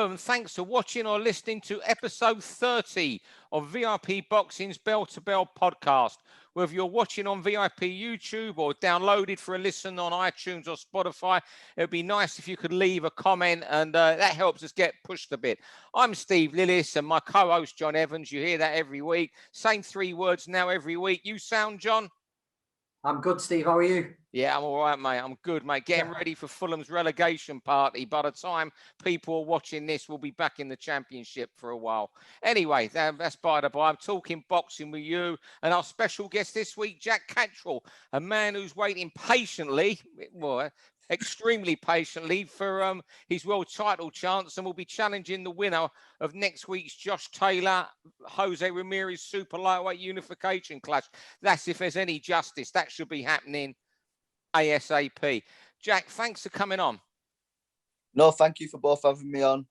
Hello, and thanks for watching or listening to episode 30 of VIP Boxing's Bell to Bell podcast. Whether you're watching on VIP YouTube or downloaded for a listen on iTunes or Spotify, it would be nice if you could leave a comment, and that helps us get pushed a bit. I'm Steve Lillis, and my co-host John Evans. You hear that every week. Same three words now every week. You sound, John? I'm good, Steve. How are you? Yeah, I'm all right, mate. I'm good, mate. Getting ready for Fulham's relegation party. By the time people are watching this, we'll be back in the Championship for a while. Anyway, that's by the by. I'm talking boxing with you and our special guest this week, Jack Catterall, a man who's waiting patiently, well, extremely patiently for his world title chance, and will be challenging the winner of next week's Josh Taylor, Jose Ramirez Super-Lightweight unification clash. That's if there's any justice. That should be happening ASAP. Jack, thanks for coming on. No, thank you for both having me on.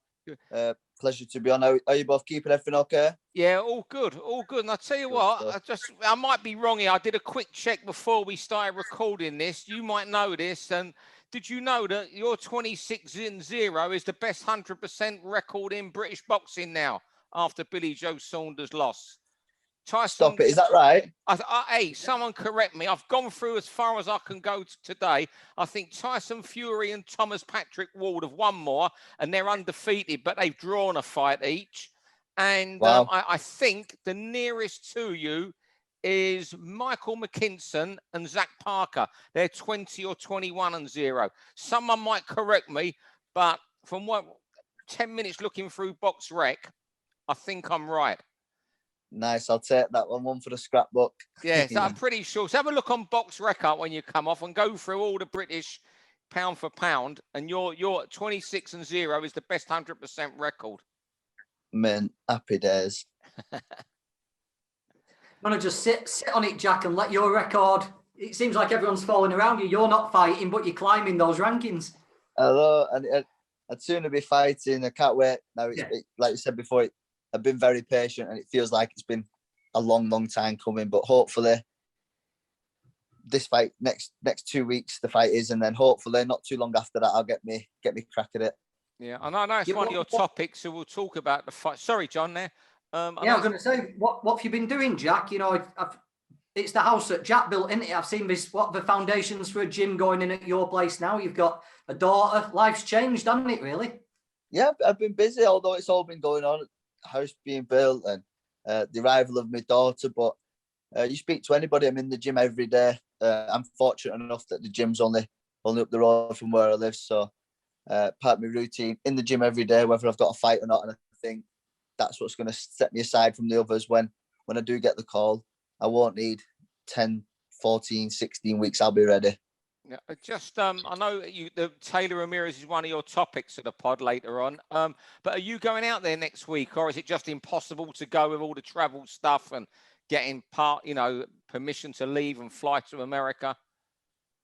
Pleasure to be on. Are you both keeping everything okay? Yeah, all good, all good. And I tell you what, I might be wrong here. I did a quick check before we started recording this. You might know this, and did you know that your 26-0 is the best 100% record in British boxing now after Billy Joe Saunders' loss? Tyson, stop it, is that right? Hey, someone correct me. I've gone through as far as I can go today. I think Tyson Fury and Thomas Patrick Ward have won more, and they're undefeated, but they've drawn a fight each. And wow. I think the nearest to you is Michael McKinson and Zach Parker. They're 20 or 21-0. Someone might correct me, but from 10 minutes looking through Box Rec, I think I'm right. Nice, I'll take that one for the scrapbook. Yeah, so I'm pretty sure. So have a look on Box Record when you come off and go through all the British pound for pound, and your 26-0 is the best 100% record. Man, happy days. I'm gonna just sit on it, Jack, and let your record. It seems like everyone's falling around you. You're not fighting, but you're climbing those rankings. Hello, and I'd sooner be fighting. I can't wait. Now, like you said before, I've been very patient, and it feels like it's been a long, long time coming. But hopefully, this fight next 2 weeks, the fight is, and then hopefully not too long after that, I'll get me crack at it. Yeah, I know it's one of your topics, so we'll talk about the fight. Sorry, John. There. I was going to say, what have you been doing, Jack? You know, it's the house that Jack built, isn't it? I've seen the foundations for a gym going in at your place now. You've got a daughter. Life's changed, hasn't it? Really? Yeah, I've been busy, although it's all been going on. House being built and the arrival of my daughter, but you speak to anybody, I'm in the gym every day. I'm fortunate enough that the gym's only up the road from where I live, so part of my routine in the gym every day, whether I've got a fight or not. And I think that's what's going to set me aside from the others. When I do get the call, I won't need 10, 14, 16 weeks. I'll be ready. Yeah, just I know the Taylor Ramirez is one of your topics of the pod later on. But are you going out there next week, or is it just impossible to go with all the travel stuff and getting permission to leave and fly to America?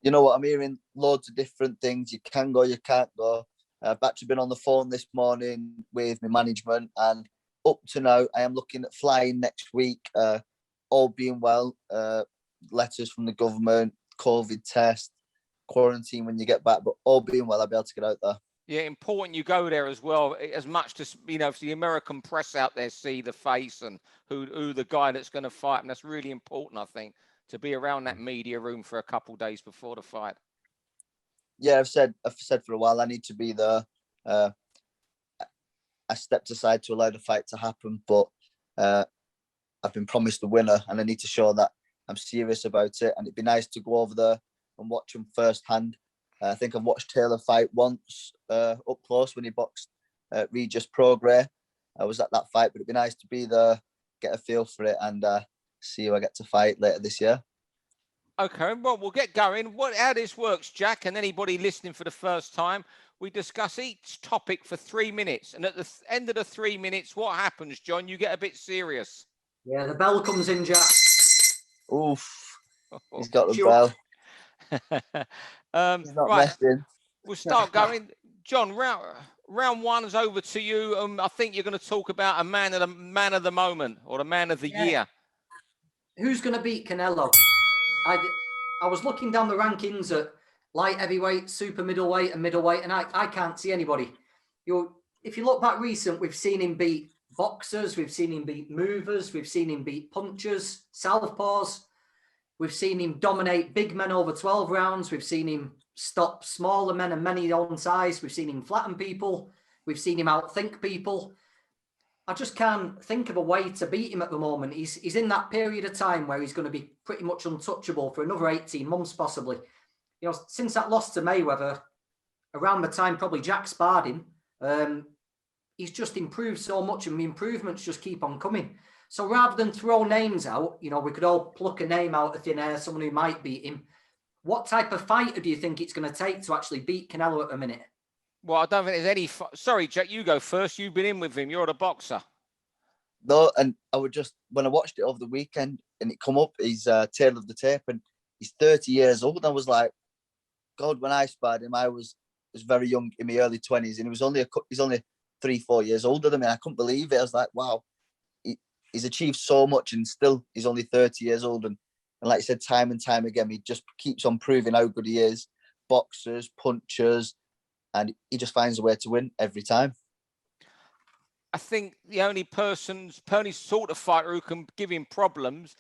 You know what? I'm hearing loads of different things. You can go, you can't go. I've actually been on the phone this morning with my management, and up to now, I am looking at flying next week. All being well, letters from the government, COVID test, quarantine when you get back, but all being well, I'll be able to get out there. Yeah, important you go there as well, as much to, if the American press out there see the face and who the guy that's going to fight, and that's really important, I think, to be around that media room for a couple of days before the fight. Yeah, I've said for a while I need to be there. I stepped aside to allow the fight to happen, but I've been promised the winner, and I need to show that I'm serious about it. And it'd be nice to go over there and watch him firsthand. I think I've watched Taylor fight once up close when he boxed Regis Prograis. I was at that fight, but it'd be nice to be there, get a feel for it, and see who I get to fight later this year. Okay, well, we'll get going. How this works, Jack, and anybody listening for the first time, we discuss each topic for 3 minutes. And at the end of the 3 minutes, what happens, John? You get a bit serious. Yeah, the bell comes in, Jack. Oof. He's got the bell. He's not resting. We'll start going. John, round one is over to you. I think you're going to talk about a man of the moment, or the man of the year. Who's going to beat Canelo? I was looking down the rankings at light heavyweight, super middleweight, and middleweight, and I can't see anybody. if you look back recent, we've seen him beat boxers, we've seen him beat movers, we've seen him beat punchers, southpaws. We've seen him dominate big men over 12 rounds. We've seen him stop smaller men and many on size. We've seen him flatten people. We've seen him outthink people. I just can't think of a way to beat him at the moment. He's in that period of time where he's going to be pretty much untouchable for another 18 months, possibly. You know, since that loss to Mayweather, around the time probably Jack sparred him, he's just improved so much, and the improvements just keep on coming. So rather than throw names out, you know, we could all pluck a name out of thin air, someone who might beat him. What type of fighter do you think it's going to take to actually beat Canelo at the minute? Well, I don't think there's any... Sorry, Jack, you go first. You've been in with him. You're the boxer. No, and I would just, when I watched it over the weekend and it come up, he's tail of the tape, and he's 30 years old. I was like, God, when I sparred him, I was very young, in my early 20s, and he's only 3-4 years older than me. I couldn't believe it. I was like, wow, he's achieved so much, and still he's only 30 years old. And like I said, time and time again, he just keeps on proving how good he is. Boxers, punchers, and he just finds a way to win every time. I think the only sort of fighter who can give him problems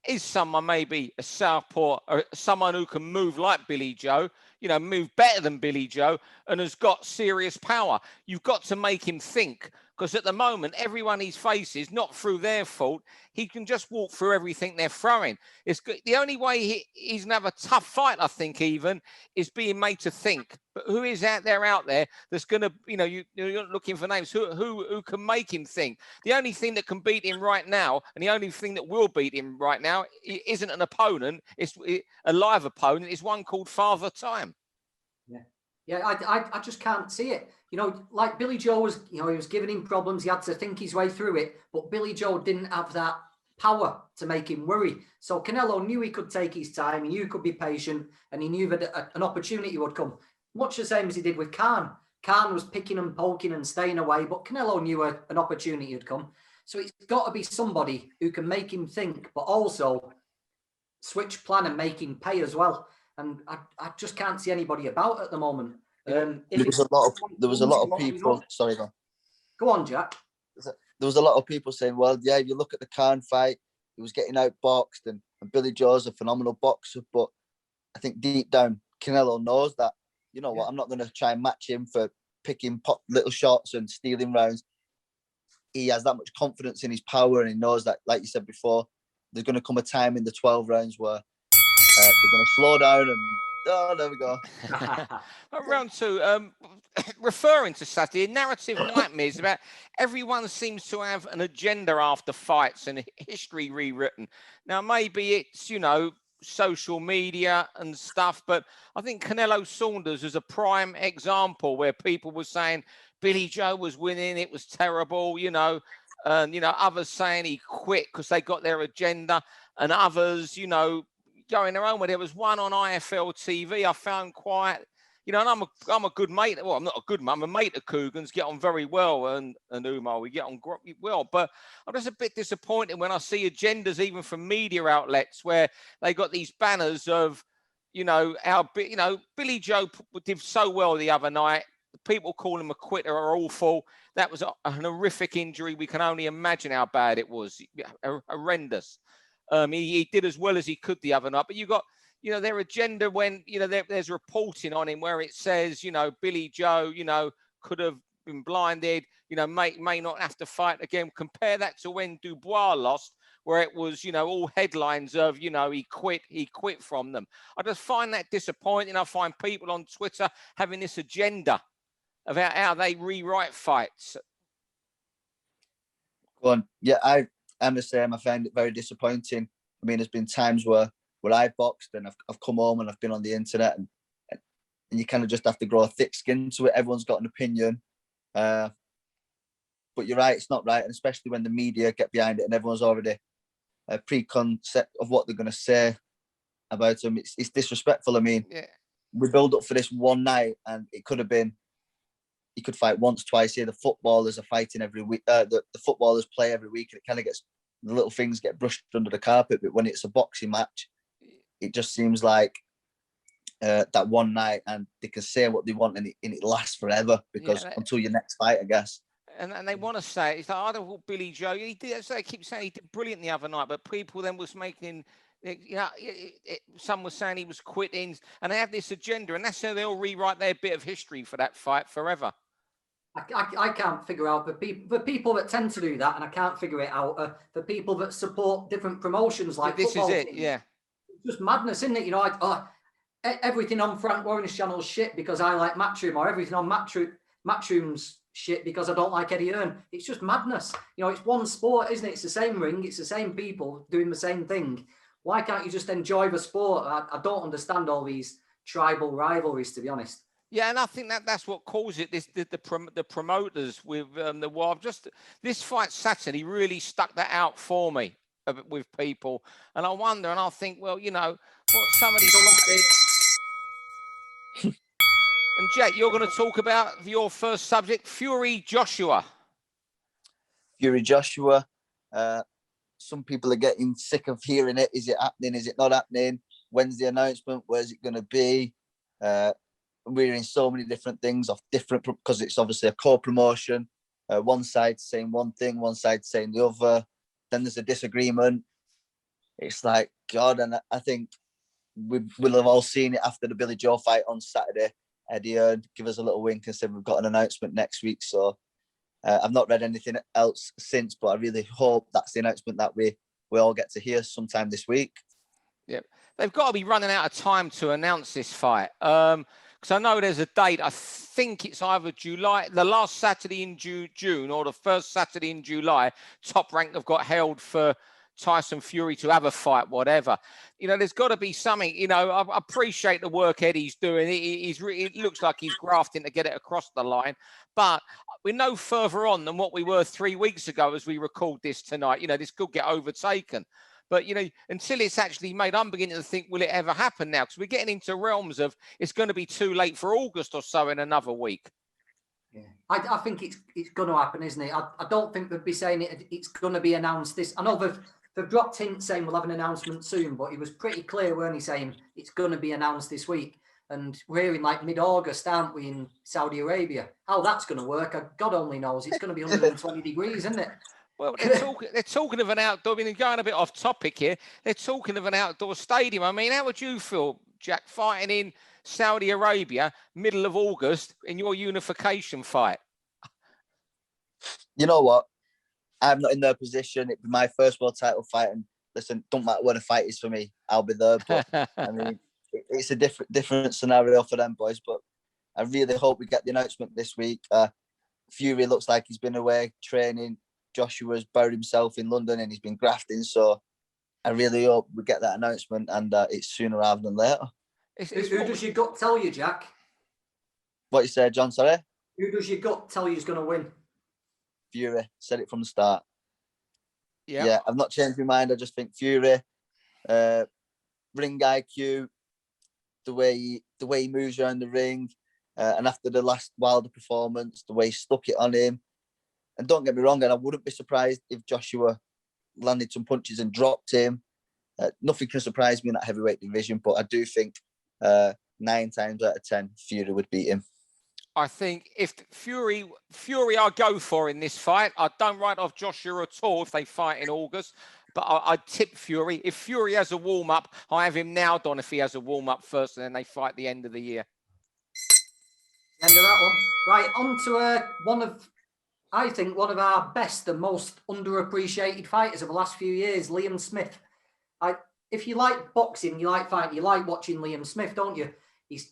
is someone, maybe a southpaw, or someone who can move like Billy Joe, you know, move better than Billy Joe, and has got serious power. You've got to make him think, because at the moment, everyone he faces, not through their fault, he can just walk through everything they're throwing. It's the only way he's going to have a tough fight, I think, even, is being made to think. But who is out there that's going to, you know, you're not looking for names, who can make him think? The only thing that can beat him right now, and the only thing that will beat him right now, isn't an opponent, it's a live opponent, it's one called Father Time. Yeah, I just can't see it. You know, like Billy Joe was, you know, he was giving him problems. He had to think his way through it. But Billy Joe didn't have that power to make him worry. So Canelo knew he could take his time. He knew he could be patient. And he knew that an opportunity would come. Much the same as he did with Khan. Khan was picking and poking and staying away. But Canelo knew an opportunity would come. So it's got to be somebody who can make him think, but also switch plan and make him pay as well. And I just can't see anybody about at the moment. There was a lot of people. Sorry, go on, Jack. There was a lot of people saying, well, yeah, if you look at the Khan fight, he was getting outboxed, and Billy Joe's a phenomenal boxer. But I think deep down, Canelo knows that, you know what, I'm not going to try and match him for picking little shots and stealing rounds. He has that much confidence in his power, and he knows that, like you said before, there's going to come a time in the 12 rounds where they're going to slow down, and there we go. Round two, referring to Saturday, narrative nightmares about everyone seems to have an agenda after fights and history rewritten. Now, maybe it's, you know, social media and stuff, but I think Canelo Saunders is a prime example where people were saying Billy Joe was winning, it was terrible, you know, and, you know, others saying he quit because they got their agenda, and others, you know, going their own way. There was one on IFL TV I found quite, you know, and I'm a good mate. Well, I'm not a good mate. I'm a mate of Coogan's, get on very well, and Umar, we get on well. But I'm just a bit disappointed when I see agendas even from media outlets where they got these banners of, you know, Billy Joe did so well the other night. People call him a quitter are awful. That was a horrific injury. We can only imagine how bad it was. Horrendous. He did as well as he could the other night, but you got, you know, their agenda when, you know, there's reporting on him where it says, you know, Billy Joe, you know, could have been blinded, you know, may not have to fight again. Compare that to when Dubois lost, where it was, you know, all headlines of, you know, he quit from them. I just find that disappointing. I find people on Twitter having this agenda about how they rewrite fights. Go on. Yeah, I'm the same. I find it very disappointing. I mean, there's been times where I've boxed and I've come home and I've been on the internet, and you kind of just have to grow a thick skin to it. Everyone's got an opinion. But you're right, it's not right. And especially when the media get behind it and everyone's already a preconcept of what they're going to say about him. It's disrespectful. I mean, we build up for this one night, and it could have been, he could fight once, twice here. The footballers are fighting every week. The footballers play every week, and it kind of gets, the little things get brushed under the carpet. But when it's a boxing match, it just seems like that one night, and they can say what they want, and it lasts forever, because until your next fight, I guess. And they want to say, it's like, I don't want Billy Joe. He did. So they keep saying he did brilliant the other night, but people then was making, some was saying he was quitting, and they have this agenda, and that's how they'll rewrite their bit of history for that fight forever. I can't figure out the people that tend to do that, and I can't figure it out. The people that support different promotions like this football is it, teams. yeah. It's just madness, isn't it? Everything on Frank Warren's channel's shit because I like Matchroom, or everything on Matchroom's shit because I don't like Eddie Hearn. It's just madness. It's one sport, isn't it? It's the same ring. It's the same people doing the same thing. Why can't you just enjoy the sport? I don't understand all these tribal rivalries, to be honest. Yeah, and I think that's what caused it. The promoters with the Wild. Just this fight Saturday really stuck that out for me with people, and I wonder, and I think, well, what some of these. And Jack, you're going to talk about your first subject, Fury Joshua. Fury Joshua. Some people are getting sick of hearing it. Is it happening? Is it not happening? When's the announcement? Where's it going to be? We're hearing so many different things off different, because it's obviously a co-promotion. One side saying one thing, one side saying the other. Then there's a disagreement. It's like, God, and I think we'll have all seen it after the Billy Joe fight on Saturday. Eddie Hearn give us a little wink and said we've got an announcement next week. So I've not read anything else since, but I really hope that's the announcement that we all get to hear sometime this week. Yep, they've got to be running out of time to announce this fight. Because I know there's a date. I think it's either July, the last Saturday in June, or the first Saturday in July. Top Rank have got held for Tyson Fury to have a fight, whatever. There's got to be something. I appreciate the work Eddie's doing. It looks like he's grafting to get it across the line, but we're no further on than what we were 3 weeks ago as we record this tonight. This could get overtaken. But, until it's actually made, I'm beginning to think, will it ever happen now? Because we're getting into realms of it's going to be too late for August or so in another week. Yeah, I think it's going to happen, isn't it? I don't think they'd be saying it's going to be announced this. I know they've dropped hints saying we'll have an announcement soon, but he was pretty clear, weren't he, saying it's going to be announced this week. And we're in like mid-August, aren't we, in Saudi Arabia? How that's going to work, God only knows. It's going to be 120 degrees, isn't it? Well, they're talking of an outdoor. Going a bit off topic here. They're talking of an outdoor stadium. I mean, how would you feel, Jack, fighting in Saudi Arabia, middle of August, in your unification fight? You know what? I'm not in their position. It'd be my first world title fight, and listen, don't matter where the fight is for me, I'll be there. But I mean, it's a different scenario for them boys. But I really hope we get the announcement this week. Fury looks like he's been away training. Joshua's buried himself in London and he's been grafting. So I really hope we get that announcement, and it's sooner rather than later. Who does your gut tell you, Jack? What you said, John? Sorry. Who does your gut tell you is going to win? Fury. Said it from the start. Yeah, I've not changed my mind. I just think Fury, ring IQ, the way he moves around the ring, and after the last Wilder performance, the way he stuck it on him. And don't get me wrong, and I wouldn't be surprised if Joshua landed some punches and dropped him. Nothing can surprise me in that heavyweight division, but I do think 9 times out of 10, Fury would beat him. I think if Fury I go for in this fight. I don't write off Joshua at all if they fight in August, but I'd tip Fury. If Fury has a warm-up, I have him nailed on if he has a warm-up first, and then they fight the end of the year. End of that one. Right, on to I think one of our best and most underappreciated fighters of the last few years, Liam Smith. If you like boxing, you like fighting, you like watching Liam Smith, don't you?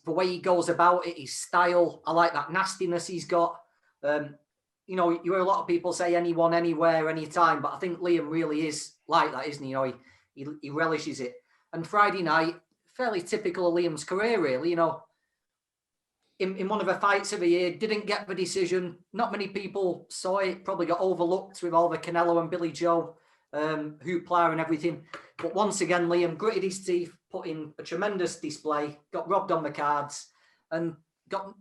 The way he goes about it, his style. I like that nastiness he's got. You hear a lot of people say anyone, anywhere, anytime, but I think Liam really is like that, isn't he? He relishes it. And Friday night, fairly typical of Liam's career, really. In one of the fights of the year, didn't get the decision. Not many people saw it. Probably got overlooked with all the Canelo and Billy Joe hoopla and everything. But once again, Liam gritted his teeth, put in a tremendous display, got robbed on the cards, and got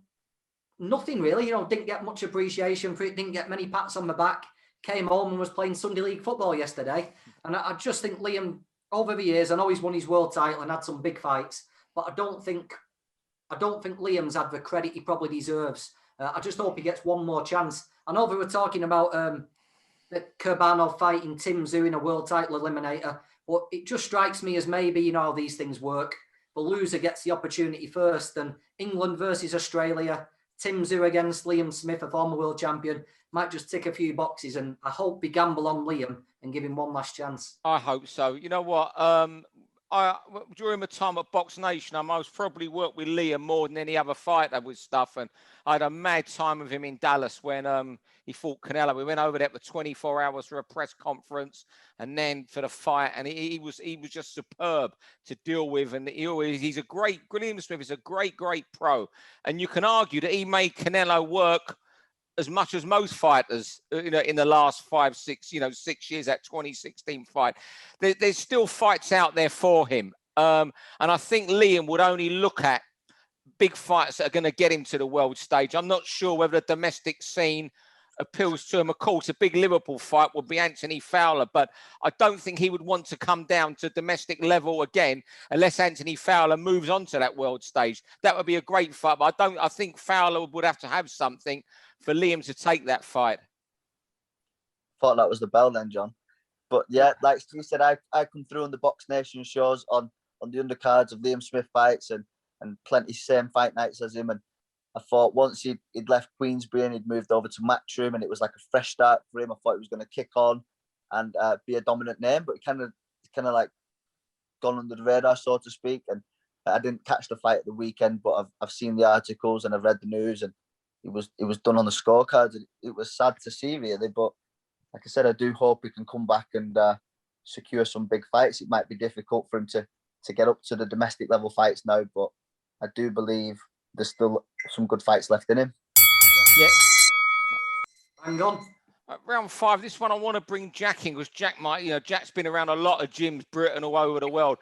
nothing really. Didn't get much appreciation for it. Didn't get many pats on the back. Came home and was playing Sunday League football yesterday. And I just think Liam, over the years, I know he's won his world title and had some big fights, but I don't think I don't think Liam's had the credit he probably deserves. I just hope he gets one more chance. I know they were talking about the Kurbanov fighting Tim Tszyu in a world title eliminator, but it just strikes me as maybe, you know how these things work. The loser gets the opportunity first, and England versus Australia, Tim Tszyu against Liam Smith, a former world champion, might just tick a few boxes, and I hope we gamble on Liam and give him one last chance. I hope so. You know what? During my time at Box Nation, I most probably worked with Liam more than any other fighter with stuff, and I had a mad time with him in Dallas when he fought Canelo. We went over there for 24 hours for a press conference, and then for the fight, and he was just superb to deal with, and he's a great. Liam Smith is a great pro, and you can argue that he made Canelo work as much as most fighters, in the last 6 years, that 2016 fight. There's still fights out there for him. And I think Liam would only look at big fights that are going to get him to the world stage. I'm not sure whether the domestic scene appeals to him. Of course, a big Liverpool fight would be Anthony Fowler, but I don't think he would want to come down to domestic level again unless Anthony Fowler moves on to that world stage. That would be a great fight, but I think Fowler would have to have something for Liam to take that fight. Thought that was the bell then, John. But yeah, like you said, I come through on the Box Nation shows on the undercards of Liam Smith fights and plenty same fight nights as him. And I thought once he'd left Queensbury and he'd moved over to Matchroom, and it was like a fresh start for him. I thought he was going to kick on and be a dominant name, but he kind of like gone under the radar, so to speak. And I didn't catch the fight at the weekend, but I've seen the articles and I've read the news, and it was done on the scorecards. It was sad to see, really. But like I said, I do hope he can come back and secure some big fights. It might be difficult for him to get up to the domestic level fights now, but I do believe there's still some good fights left in him. Yeah. Hang on. Round 5, this one I want to bring Jack in, because Jack's been around a lot of gyms, Britain, all over the world.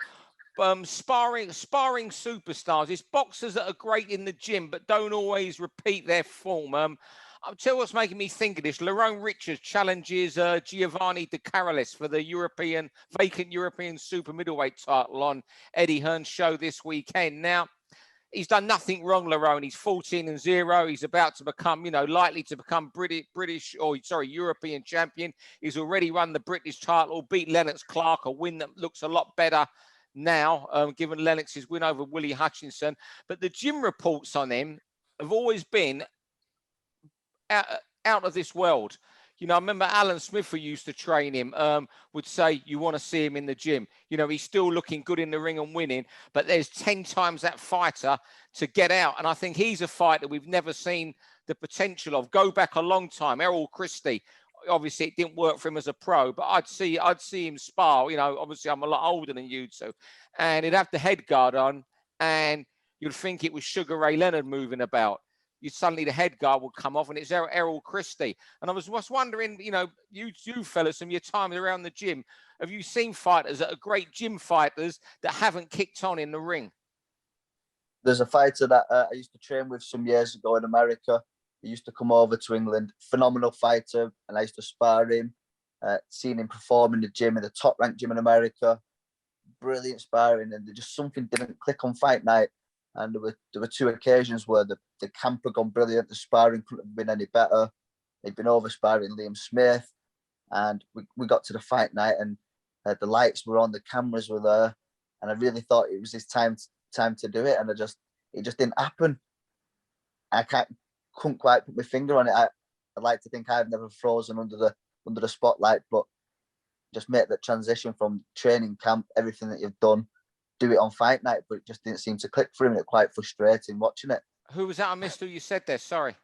Sparring superstars. It's boxers that are great in the gym, but don't always repeat their form. I'll tell you what's making me think of this. Lerone Richards challenges Giovanni De Carolis for the vacant European super middleweight title on Eddie Hearn's show this weekend. Now, he's done nothing wrong, Lerone. He's 14-0. He's about to become, likely to become European champion. He's already won the British title, beat Lennox Clark, a win that looks a lot better now, given Lennox's win over Willie Hutchinson. But the gym reports on him have always been out of this world. I remember Alan Smith, who used to train him, would say, you want to see him in the gym. He's still looking good in the ring and winning, but there's 10 times that fighter to get out. And I think he's a fighter we've never seen the potential of. Go back a long time, Errol Christie. Obviously, it didn't work for him as a pro, but I'd see him spar. Obviously, I'm a lot older than you two. And he'd have the head guard on, and you'd think it was Sugar Ray Leonard moving about. Suddenly the head guard would come off, and it's Errol Christie. And I was wondering, you fellas, from your time around the gym, have you seen fighters that are great gym fighters that haven't kicked on in the ring? There's a fighter that I used to train with some years ago in America. He used to come over to England, phenomenal fighter, and I used to spar him. Seen him perform in the gym, in the top-ranked gym in America. Brilliant sparring, and just something didn't click on fight night. And there were 2 occasions where the camp had gone brilliant. The sparring couldn't have been any better. They'd been over sparring Liam Smith, and we got to the fight night, and the lights were on, the cameras were there, and I really thought it was his time to do it, and it just didn't happen. I couldn't quite put my finger on it. I'd like to think I've never frozen under the spotlight, but just make that transition from training camp, everything that you've done, do it on fight night, but it just didn't seem to click for him. It's quite frustrating watching it. Who was that? I missed who you said there. Sorry.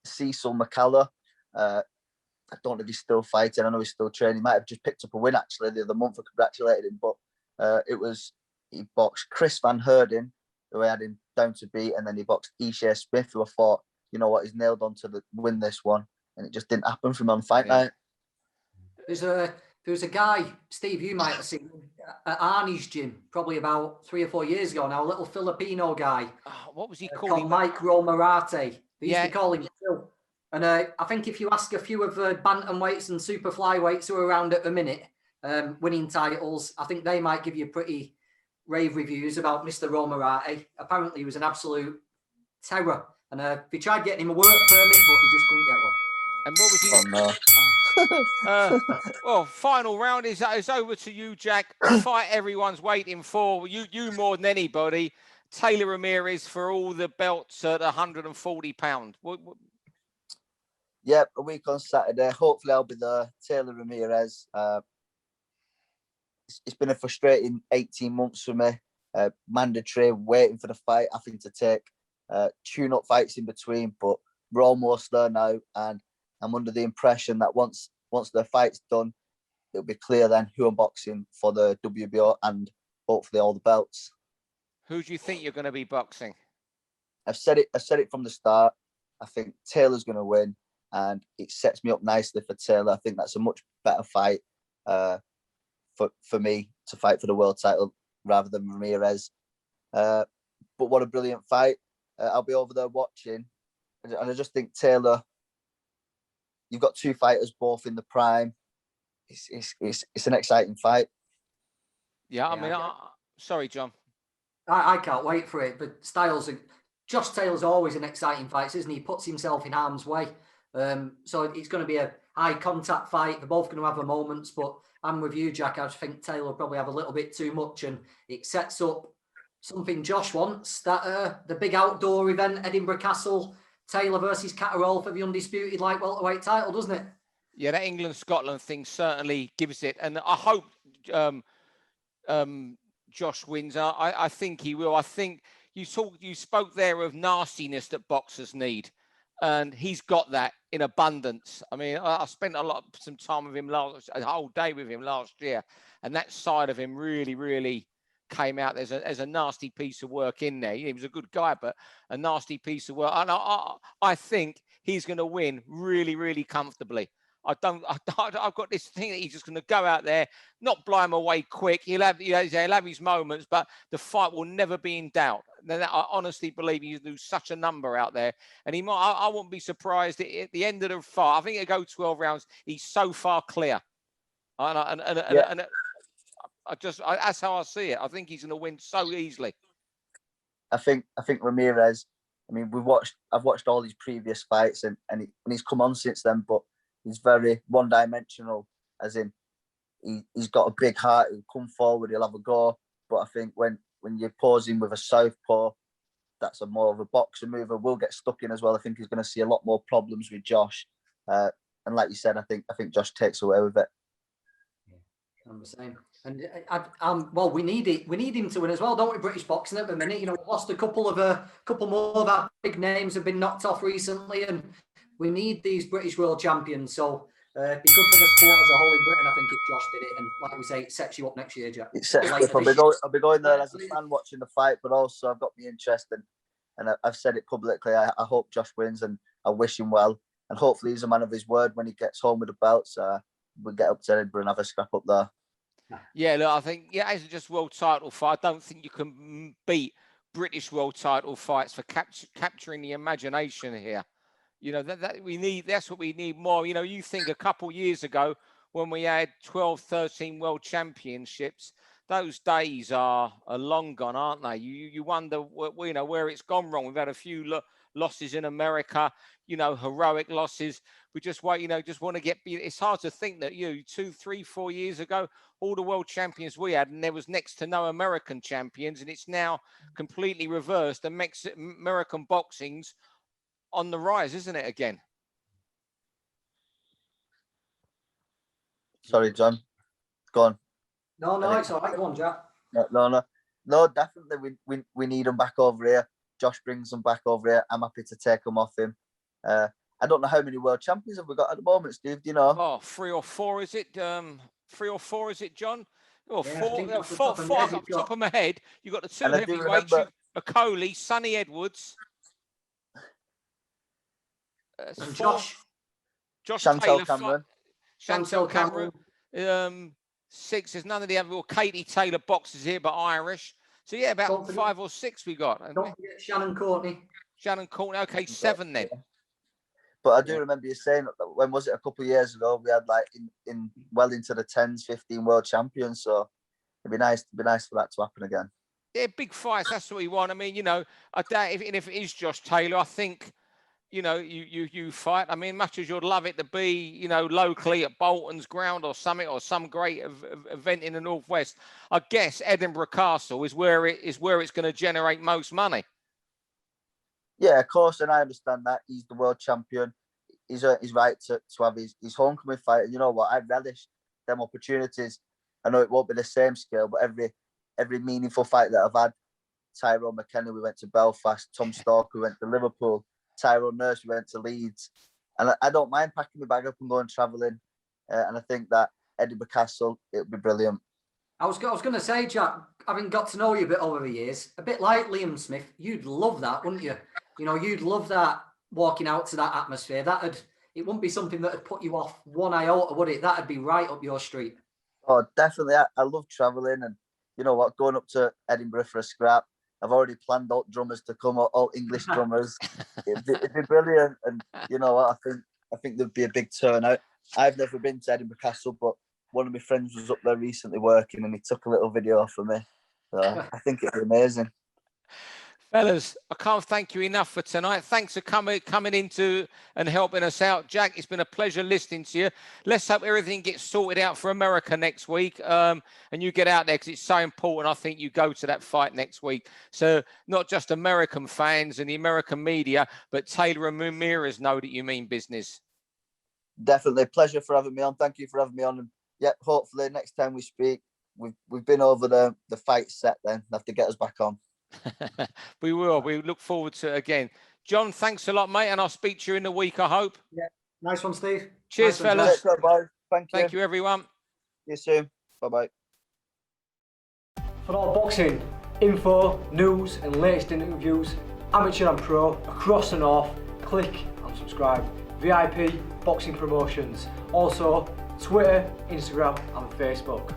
Cecil McCullough. I don't know if he's still fighting. I know he's still training. He might have just picked up a win actually the other month. I congratulated him, but he boxed Chris Van Heerden, who I had him down to beat, and then he boxed Ishe Smith, who I thought, he's nailed on to win this one, and it just didn't happen for him on fight night. There was a guy, Steve, you might have seen at Arnie's gym probably about 3 or 4 years ago now, a little Filipino guy. What was he called? Mike Romarate. They used to call him Phil. And I think if you ask a few of the bantamweights and super flyweights who are around at the minute, winning titles, I think they might give you a pretty rave reviews about Mr. Romarati. Apparently, he was an absolute terror. And they tried getting him a work permit, but he just couldn't get one. And what was he? Oh, no. Well, final round is over to you, Jack. Fight everyone's waiting for. You more than anybody. Taylor Ramirez for all the belts at 140 pounds. Yep, a week on Saturday. Hopefully, I'll be there. Taylor Ramirez. It's been a frustrating 18 months for me. Mandatory, waiting for the fight, having to take tune-up fights in between, but we're almost there now, and I'm under the impression that once the fight's done, it'll be clear then who I'm boxing for the WBO and hopefully all the belts. Who do you think you're going to be boxing? I've said it from the start. I think Taylor's going to win, and it sets me up nicely for Taylor. I think that's a much better fight for me to fight for the world title rather than Ramirez. But what a brilliant fight. I'll be over there watching. And I just think Taylor, you've got two fighters both in the prime. It's an exciting fight. Yeah, I mean, sorry, John. I can't wait for it. But Josh Taylor's always an exciting fight, isn't he? He puts himself in harm's way. So it's going to be a high contact fight. They're both going to have their moments, but I'm with you, Jack. I think Taylor will probably have a little bit too much, and it sets up something Josh wants, that the big outdoor event, Edinburgh Castle, Taylor versus Catterall for the undisputed light welterweight title, doesn't it? Yeah, that England-Scotland thing certainly gives it. And I hope Josh wins. I think he will. I think you spoke there of nastiness that boxers need, and he's got that in abundance. I mean, I spent some time with him a whole day with him last year, and that side of him really, really came out. There's a nasty piece of work in there. He was a good guy, but a nasty piece of work. And I think he's going to win really, really comfortably. I've got this thing that he's just going to go out there, not blow him away quick. He'll have his moments, but the fight will never be in doubt. I honestly believe he'll do such a number out there, and he might. I wouldn't be surprised at the end of the fight. I think it'll go 12 rounds. He's so far clear, and that's how I see it. I think he's going to win so easily. I think Ramirez. I mean, I've watched all his previous fights, and he's come on since then, but he's very one-dimensional, as in he's got a big heart. He'll come forward, he'll have a go. But I think when you pose him with a southpaw, that's more of a boxer mover. Will get stuck in as well. I think he's going to see a lot more problems with Josh. And like you said, I think Josh takes away with it. I'm the same. And well, we need it. We need him to win as well, don't we? British boxing at the minute. You know, we've lost a couple more of our big names have been knocked off recently, and we need these British world champions. So it'd be good for the sport as a whole in Britain, I think, if Josh did it. And like we say, it sets you up next year, Jack. It sets me up. I'll be going there as a fan watching the fight, but also I've got me interest and I've said it publicly. I hope Josh wins, and I wish him well. And hopefully he's a man of his word when he gets home with the belts. We'll get up to Edinburgh and have a scrap up there. Yeah, look, I think, as just world title fight, I don't think you can beat British world title fights for capturing the imagination here. You know, that's what we need more. You know, you think a couple years ago when we had 12, 13 world championships, those days are long gone, aren't they? You wonder, you know, where it's gone wrong. We've had a few losses in America, you know, heroic losses. We just want to get. It's hard to think that 2, 3, 4 years ago, all the world champions we had, and there was next to no American champions, and it's now completely reversed. And American boxing's on the rise, isn't it, again? Sorry, John. Go on. No, it's all right. Go on, Jack. No, definitely. We need them back over here. Josh brings them back over here. I'm happy to take them off him. I don't know how many world champions have we got at the moment, Steve. Do you know? Oh, 3 or 4, is it? 3 or 4, is it, John? Oh, yeah, four off the top of my head. You've got the two heavyweights, McCauley, Sonny Edwards. And Josh Chantel Cameron. Chantel Cameron. 6. There's none of the other. Katie Taylor boxers here, but Irish. So yeah, about 5 or 6 we got. Don't forget Shannon Courtney. Okay, 7 then. But I do remember you saying, when was it, a couple of years ago, we had like in well into the 10s, 15 world champions. So it'd be nice for that to happen again. they're big fights. That's what we want. I mean, you know, I doubt if it is Josh Taylor, I think, you know, you fight. I mean, much as you'd love it to be, you know, locally at Bolton's ground or something, or some great event in the Northwest, I guess Edinburgh Castle is where it's going to generate most money. Yeah, of course, and I understand that. He's the world champion. He's right to have his homecoming fight. And you know what? I relish them opportunities. I know it won't be the same scale, but every meaningful fight that I've had, Tyrone McKenna, we went to Belfast. Tom Stalker, we went to Liverpool. Tyrone Nurse, we went to Leeds. And I don't mind packing my bag up and going travelling. And I think that Edinburgh Castle, it'll be brilliant. I was going to say, Jack, having got to know you a bit over the years, a bit like Liam Smith, you'd love that, wouldn't you? You know, you'd love that, walking out to that atmosphere. It wouldn't be something that would put you off one iota, would it? That'd be right up your street. Oh, definitely. I love travelling, and you know what, going up to Edinburgh for a scrap. I've already planned all drummers to come, all English drummers. It'd be brilliant, and you know what, I think there'd be a big turnout. I've never been to Edinburgh Castle, but one of my friends was up there recently working, and he took a little video for me. So I think it'd be amazing. Fellas, I can't thank you enough for tonight. Thanks for coming into and helping us out. Jack, it's been a pleasure listening to you. Let's hope everything gets sorted out for America next week, and you get out there, because it's so important. I think you go to that fight next week. So not just American fans and the American media, but Taylor and Ramirez know that you mean business. Definitely. Pleasure for having me on. Thank you for having me on. And yeah, hopefully next time we speak, we've been over the fight set then. Have to get us back on. We will. We look forward to it again. John, thanks a lot, mate, and I'll speak to you in the week, I hope. Yeah, nice one, Steve. Cheers, nice fellas. One, Thank you, everyone. See you soon. Bye-bye. For all boxing info, news and latest interviews, amateur and pro, across the north, click and subscribe. VIP Boxing Promotions. Also, Twitter, Instagram and Facebook.